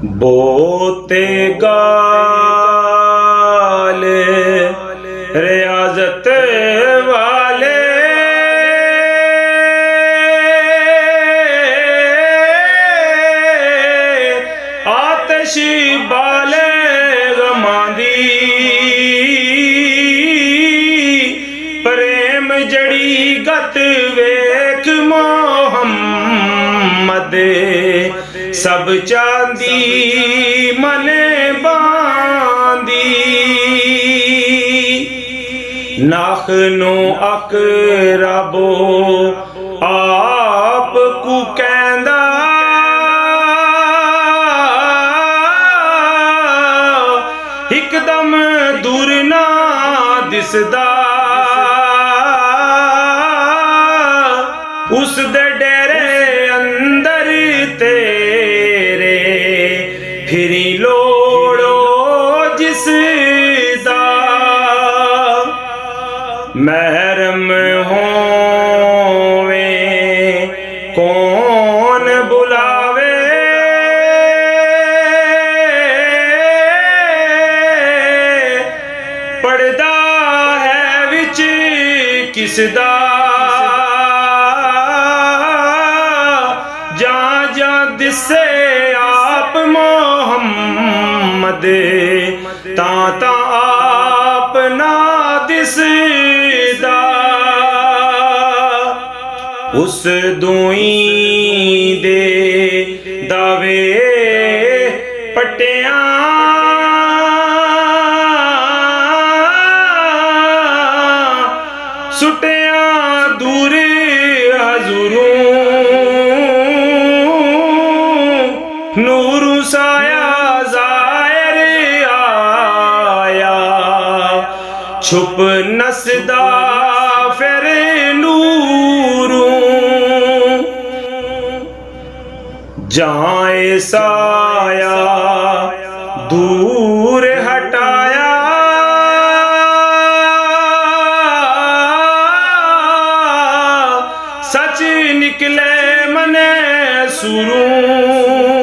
बोते गाल रियाजत वाले आतिश बाले गमांदी प्रेम जड़ी गत वेख मोहम्मद सब चांदी मन बांदी नाखनो अकरबो आप को कहंदा एकदम दूर ना दिसदा उस दे डेरे अंदर तेरे फिरी लोड़ो जिसदा महरम होवे कौन बुलावे पड़दा है विच किसदा दिसे आप मोहम्मद ता आप ना दिसदा उस दुई दे दावे पटिया सुटिया दूर हजूरों नूरू साया ज़ाहिर आया छुप नसदा फिर नूरू जाए साया दूर हटाया सच निकले मने सुरू